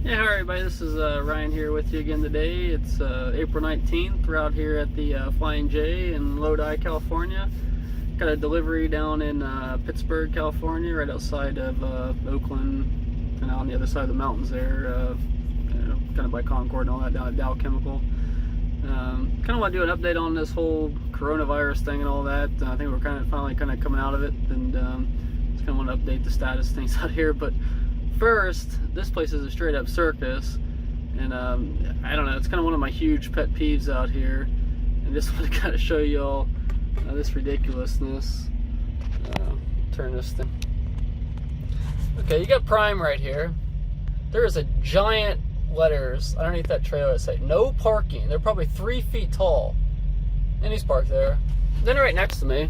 Hey, hi everybody, this is Ryan here with you again today. It's April 19th. We're out here at the Flying J in Lodi, California. Got a delivery down in Pittsburgh, California, right outside of Oakland, and on the other side of the mountains there, kind of by Concord and all that, down at Dow Chemical. Kind of want to do an update on this whole coronavirus thing and all that. I think we're finally coming out of it, and just kind of want to update the status things out here. But first, this place is a straight up circus, and I don't know, it's kind of one of my huge pet peeves out here, and just want to kind of show you all this ridiculousness. Turn this thing. Okay, you got Prime right here. There is a giant letters underneath that trailer that say no parking. They're probably 3 feet tall, and he's parked there. Then right next to me,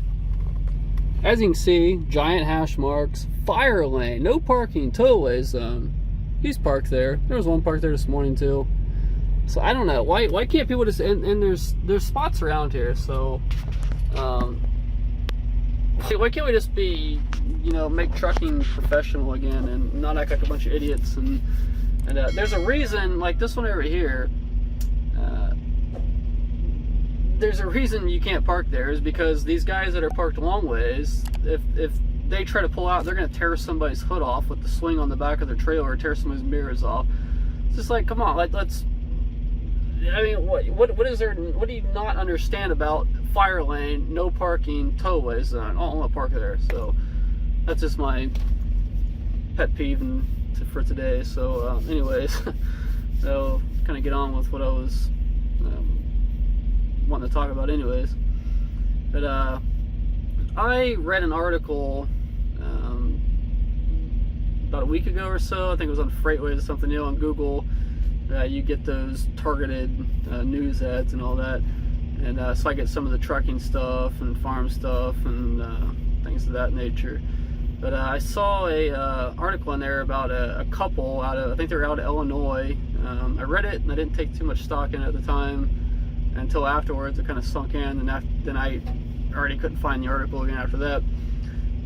as you can see, giant hash marks, fire lane, no parking, tow-away zone. He's parked there. There was one parked there this morning too. So I don't know, why can't people just, and there's spots around here, so why can't we just be, make trucking professional again and not act like a bunch of idiots? And there's a reason, like this one over here, there's a reason you can't park there, is because these guys that are parked long ways, if they try to pull out, they're going to tear somebody's hood off with the swing on the back of their trailer, or tear somebody's mirrors off. It's just like, come on, let's. I mean, what is there? What do you not understand about fire lane, no parking, tow-away zone? I don't want to park there. So that's just my pet peeve for today. So, anyways, so kind of get on with what I was wanting to talk about anyways. But I read an article about a week ago or so. I think it was on Freightways or something, on Google. You get those targeted news ads and all that, and so I get some of the trucking stuff and farm stuff and things of that nature. But I saw a article in there about a couple out of, I think they were out of Illinois. I read it and I didn't take too much stock in it at the time, until afterwards it kind of sunk in, and then I already couldn't find the article again after that.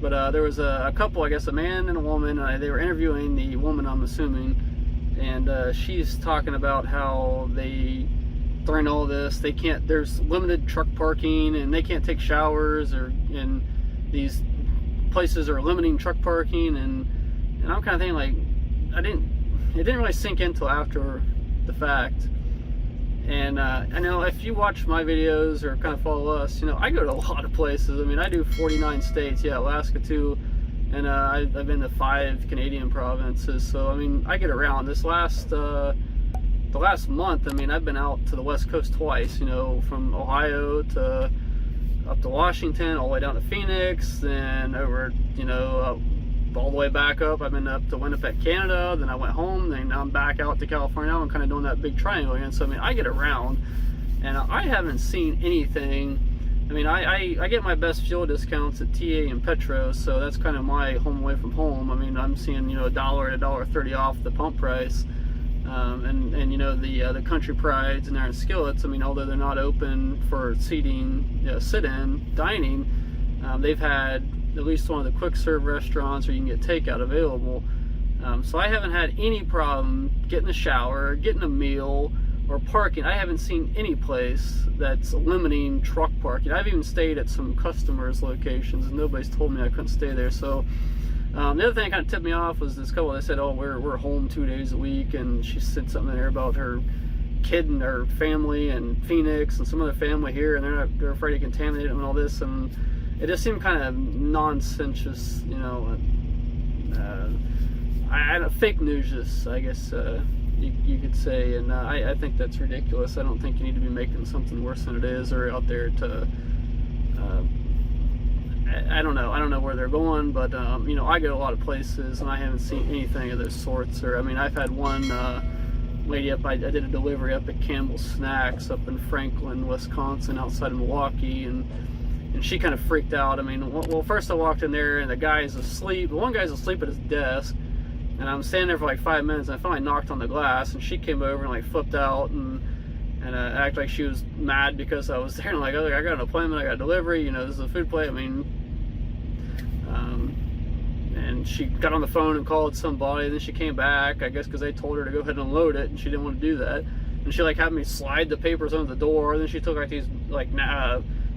But there was a couple, I guess a man and a woman. They were interviewing the woman, I'm assuming, and she's talking about how during all this, they can't, there's limited truck parking and they can't take showers, and these places are limiting truck parking, and I'm kind of thinking, like, it didn't really sink in until after the fact. And I know if you watch my videos or kind of follow us, I go to a lot of places. I mean, I do 49 states, Alaska too, and I've been to 5 Canadian provinces. So I mean, I get around. The last month, I mean, I've been out to the West Coast twice. From Ohio to up to Washington, all the way down to Phoenix, then over, all the way back up. I've been up to Winnipeg, Canada, then I went home, then I'm back out to California. I'm kind of doing that big triangle again. So I mean, I get around, and I haven't seen anything. I mean, I get my best fuel discounts at TA and Petro, so that's kind of my home away from home. I mean, I'm seeing $1 to $1.30 off the pump price, and the Country Prides and there in Skillets. I mean, although they're not open for seating, sit-in dining, they've had at least one of the quick serve restaurants where you can get takeout available. So I haven't had any problem getting a shower, getting a meal, or parking. I haven't seen any place that's limiting truck parking. I've even stayed at some customers' locations and nobody's told me I couldn't stay there. So the other thing that kind of tipped me off was this couple. They said, oh, we're home 2 days a week, and she said something there about her kid and her family in Phoenix and some other family here, and they're afraid to contaminate them and all this, and it just seemed kind of nonsensious, fake news, I guess you could say, and I think that's ridiculous. I don't think you need to be making something worse than it is, or out there to, I don't know where they're going, but I go a lot of places and I haven't seen anything of those sorts. Or I mean, I've had one lady up, I did a delivery up at Campbell's Snacks up in Franklin, Wisconsin, outside of Milwaukee, and she kind of freaked out. I mean, well, first I walked in there and the guy's asleep. One guy's asleep at his desk, and I'm standing there for like 5 minutes, and I finally knocked on the glass, and she came over and like flipped out and acted like she was mad because I was there. And I'm like, oh, I got an appointment, I got a delivery, this is a food plate. I mean, and she got on the phone and called somebody, and then she came back, I guess because they told her to go ahead and unload it, and she didn't want to do that. And she like had me slide the papers under the door, and then she took like these like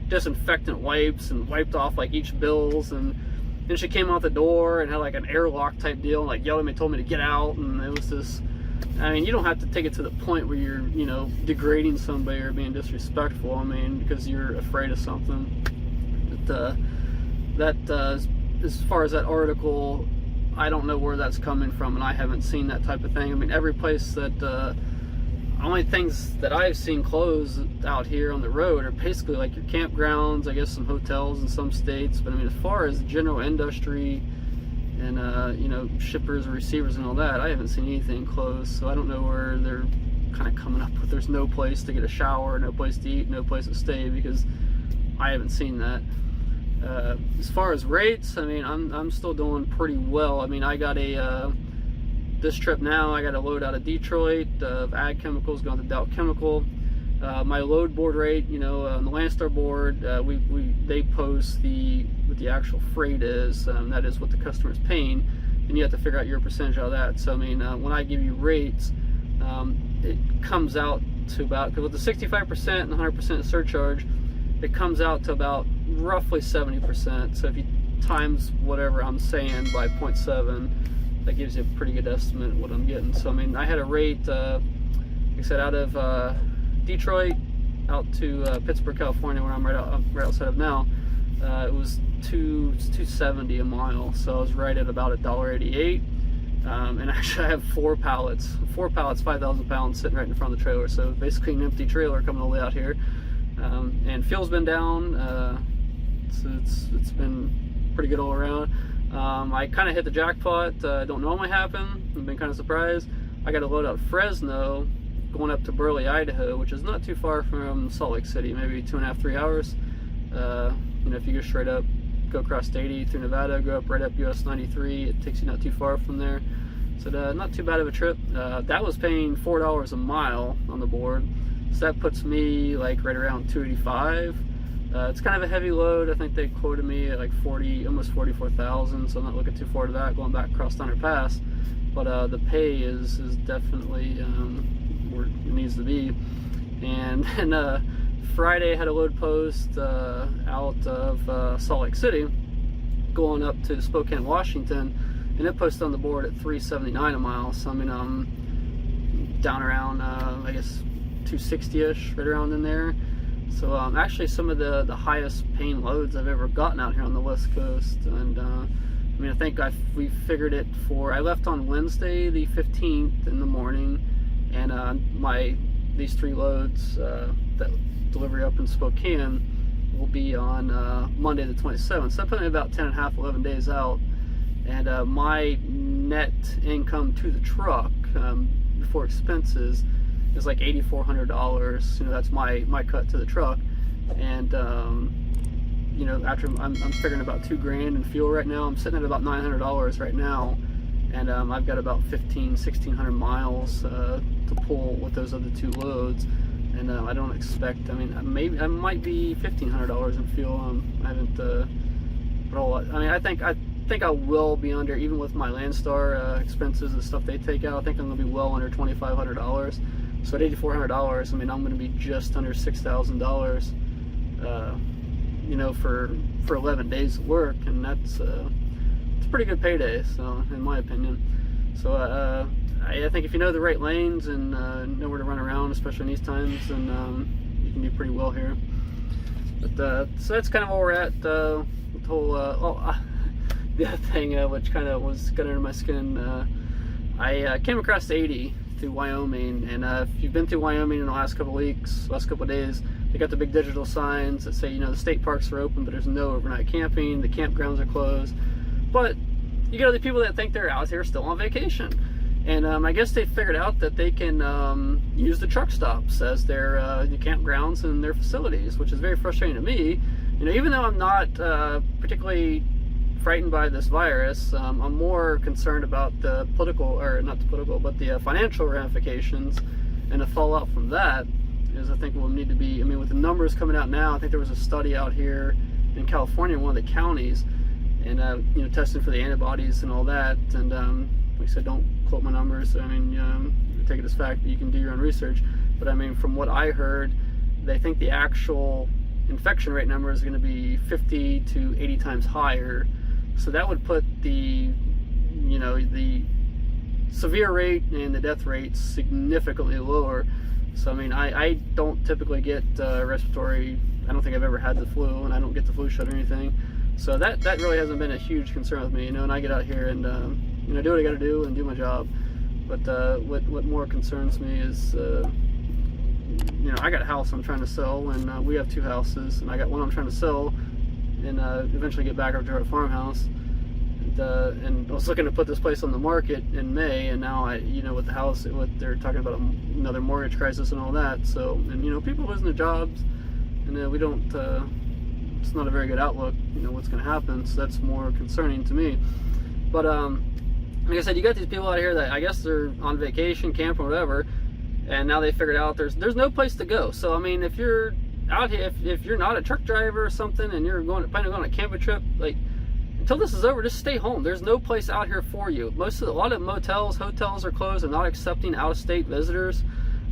disinfectant wipes and wiped off like each bills, and then she came out the door and had like an airlock type deal and like yelled at me, told me to get out. And it was this, I mean, you don't have to take it to the point where you're, you know, degrading somebody or being disrespectful, I mean, because you're afraid of something. But as far as that article, I don't know where that's coming from, and I haven't seen that type of thing. I mean, every place that only things that I've seen closed out here on the road are basically like your campgrounds, I guess some hotels in some states. But I mean, as far as general industry and you know, shippers and receivers and all that, I haven't seen anything closed. So I don't know where they're kind of coming up with there's no place to get a shower, no place to eat, no place to stay, because I haven't seen that. As far as rates, I mean, I'm still doing pretty well. I mean, I got a this trip now, I got a load out of Detroit of ag chemicals going to Dow Chemical. My load board rate, you know, on the Landstar board, they post what the actual freight is, that is what the customer is paying, and you have to figure out your percentage out of that. So I mean, when I give you rates, it comes out to about, because with the 65% and 100% surcharge, it comes out to about roughly 70%. So if you times whatever I'm saying by 0.7, that gives you a pretty good estimate of what I'm getting. So I mean, I had a rate, like I said, out of Detroit out to Pittsburgh, California, where I'm right outside of now. It was $2.70 a mile, so I was right at about $1.88. And actually, I have 4 pallets, 5,000 pounds, sitting right in front of the trailer. So basically, an empty trailer coming all the way out here. And fuel's been down, so it's been pretty good all around. I kind of hit the jackpot. Don't normally happen. I've been kind of surprised. I got a load out of Fresno going up to Burley, Idaho, which is not too far from Salt Lake City, maybe 2.5 to 3 hours. You know, if you go straight up, go across 80 through Nevada, go up right up US 93, it takes you not too far from there. So not too bad of a trip. That was paying $4 a mile on the board. So that puts me like right around 285. It's kind of a heavy load. I think they quoted me at like almost 44,000. So I'm not looking too far to that going back across Thunder Pass. But the pay is definitely where it needs to be. And then Friday I had a load post out of Salt Lake City, going up to Spokane, Washington, and it posted on the board at $3.79 a mile. So I mean, I'm down around I guess 260-ish, right around in there. So actually some of the highest paying loads I've ever gotten out here on the West Coast. And I mean, I think we figured it for, I left on Wednesday the 15th in the morning, and these 3 loads that delivery up in Spokane will be on Monday the 27th. So that put me about 10.5, 11 days out. And my net income to the truck before expenses is like $8,400. You know, that's my cut to the truck. And you know, after I'm figuring about $2,000 in fuel right now. I'm sitting at about $900 right now, and I've got about 1,600 miles to pull with those other 2 loads. And I don't expect, I mean, maybe I might be $1,500 in fuel. I haven't put all, I mean, I think I will be under, even with my Landstar expenses and stuff they take out. I think I'm gonna be well under $2,500. So at $8,400, I mean, I'm gonna be just under $6,000, you know, for 11 days of work, and that's it's a pretty good payday, so in my opinion. So I think if you know the right lanes and know where to run around, especially in these times, then you can do pretty well here. But so that's kind of where we're at. The whole the other thing which kind of was getting under my skin, I came across 80 through Wyoming, and if you've been through Wyoming in the last couple weeks, last couple of days, they got the big digital signs that say, you know, the state parks are open, but there's no overnight camping, the campgrounds are closed. But you got other people that think they're out here still on vacation. And I guess they figured out that they can use the truck stops as their the campgrounds and their facilities, which is very frustrating to me. You know, even though I'm not particularly frightened by this virus, I'm more concerned about the political, or not the political, but the financial ramifications and the fallout from that. Is I think we'll need to be, I mean, with the numbers coming out now, I think there was a study out here in California, one of the counties, and you know, testing for the antibodies and all that. And like I said, don't quote my numbers. I mean, take it as fact that you can do your own research. But I mean, from what I heard, they think the actual infection rate number is going to be 50 to 80 times higher. So that would put the, you know, the severe rate and the death rate significantly lower. So I mean, I don't typically get respiratory. I don't think I've ever had the flu, and I don't get the flu shot or anything. So that really hasn't been a huge concern with me, you know. And I get out here and you know, do what I got to do and do my job. But what more concerns me is, you know, I got a house I'm trying to sell, and we have 2 houses, and I got one I'm trying to sell, and eventually get back over to our farmhouse. And I was looking to put this place on the market in May, and now you know, with the house, they're talking about another mortgage crisis and all that. So, and you know, people losing their jobs, and we don't. It's not a very good outlook. You know what's going to happen. So that's more concerning to me. But like I said, you got these people out here that I guess they're on vacation, camp, or whatever, and now they figured out there's no place to go. So I mean, if you're out here, if you're not a truck driver or something, and you're planning on a camping trip, like, until this is over, just stay home. There's no place out here for you. A lot of motels, hotels are closed. They're not accepting out-of-state visitors.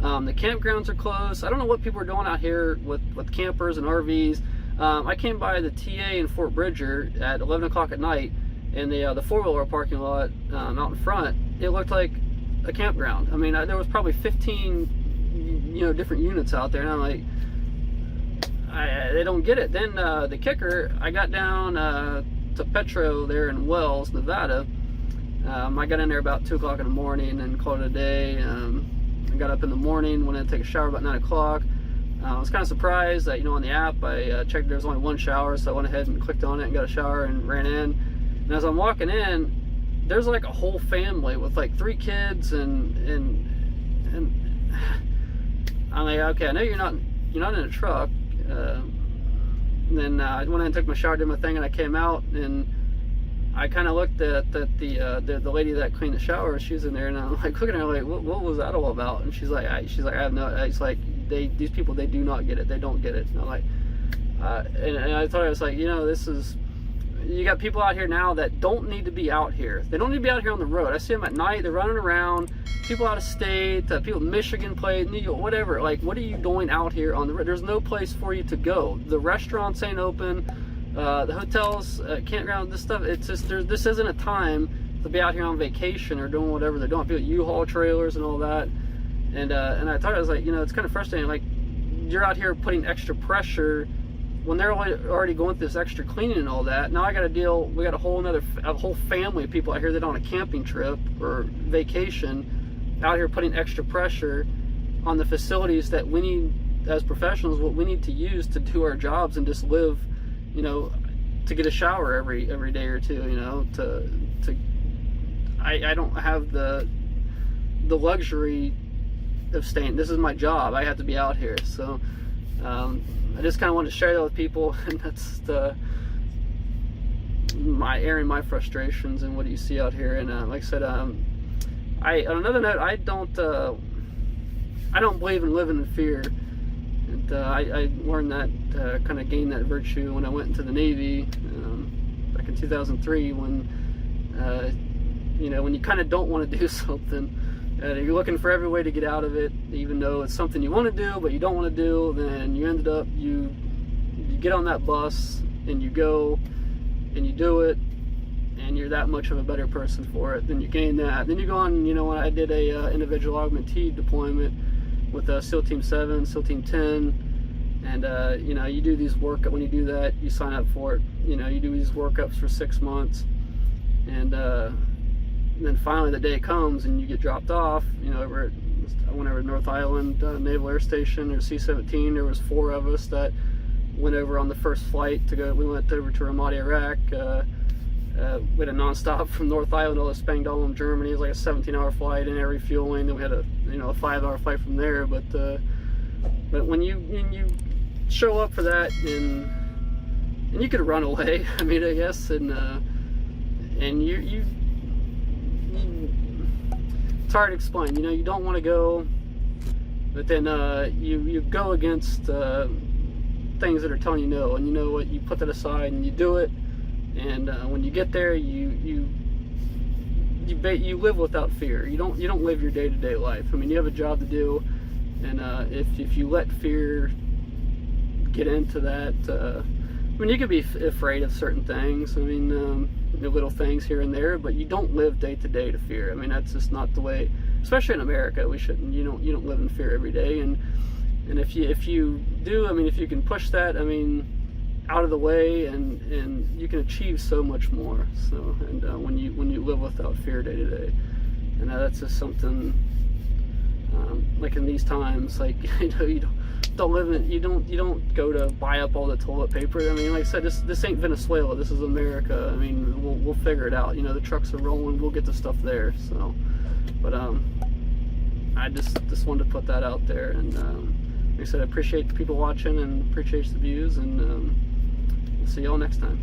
The campgrounds are closed. I don't know what people are doing out here with campers and RVs. I came by the TA in Fort Bridger at 11 o'clock at night, and the four-wheeler parking lot out in front, it looked like a campground. I mean, there was probably 15, you know, different units out there, and I'm like, they don't get it. Then the kicker, I got down to Petro there in Wells, Nevada. I got in there about 2 o'clock in the morning and called it a day. I got up in the morning, went in to take a shower about 9 o'clock. I was kind of surprised that, you know, on the app I checked there was only 1 shower, so I went ahead and clicked on it and got a shower and ran in. And as I'm walking in, there's like a whole family with like 3 kids, and I'm like, okay, I know you're not in a truck. And then I went in and took my shower, did my thing, and I came out, and I kind of looked at the lady that cleaned the shower. She's in there, and I'm like looking at her like, what was that all about? And she's like, I have no. It's like these people, they do not get it. They don't get it. And I'm like, and I thought, I was like, you know, this is. You got people out here now that don't need to be out here. They don't need to be out here on the road. I see them at night. They're running around. People out of state, people in Michigan play, New York, whatever. Like, what are you doing out here on the road? There's no place for you to go. The restaurants ain't open. The hotels, campground, this stuff. It's just this isn't a time to be out here on vacation or doing whatever they're doing. People U-Haul trailers and all that. And I thought, I was like, you know, it's kind of frustrating. Like, you're out here putting extra pressure when they're already going through this extra cleaning and all that. Now I got to deal. We got a whole family of people out here that are on a camping trip or vacation, out here putting extra pressure on the facilities that we need as professionals. What we need to use to do our jobs and just live, you know, to get a shower every day or two. You know, I don't have the luxury of staying. This is my job. I have to be out here. So. I just kind of wanted to share that with people, and that's airing my frustrations and what you see out here. And like I said, on another note, I don't believe in living in fear. And I learned that, kind of gained that virtue when I went into the Navy back in 2003. When you know, when you kind of don't want to do something. You're looking for every way to get out of it, even though it's something you want to do but you don't want to do. Then you ended up, you get on that bus and you go and you do it, and you're that much of a better person for it. Then you gain that. Then you go on. You know, when I did a individual augmentee deployment with SEAL Team 7, SEAL Team 10, and you know, you do these workups. When you do that, you sign up for it. You know, you do these workups for 6 months, and then finally the day comes and you get dropped off. You know, I went over to North Island Naval Air Station, or C-17. There was 4 of us that went over on the first flight to go. We went over to Ramadi, Iraq. We had a non-stop from North Island all to Spangdahlem, Germany. It was like a 17-hour flight and air refueling. Then we had a 5-hour flight from there. But when you show up for that, and you could run away. I mean, I guess, and you it's hard to explain. You know, you don't want to go, but then you go against things that are telling you no, and you know what, you put that aside and you do it, And when you get there, you live without fear. You don't live your day-to-day life. I mean, you have a job to do, and if you let fear get into that, I mean, you could be afraid of certain things. I mean, little things here and there, but you don't live day to day to fear. I mean, that's just not the way. Especially in America, we shouldn't. You don't live in fear every day. And if you do, I mean, if you can push that, I mean, out of the way, and you can achieve so much more. So, and when you live without fear day to day, and that's just something. Like in these times, like you don't go to buy up all the toilet paper. I mean, like I said, this ain't Venezuela. This is America. I mean, we'll figure it out. You know, the trucks are rolling. We'll get the stuff there. So, but I just wanted to put that out there. And like I said, I appreciate the people watching and appreciate the views. And we'll see y'all next time.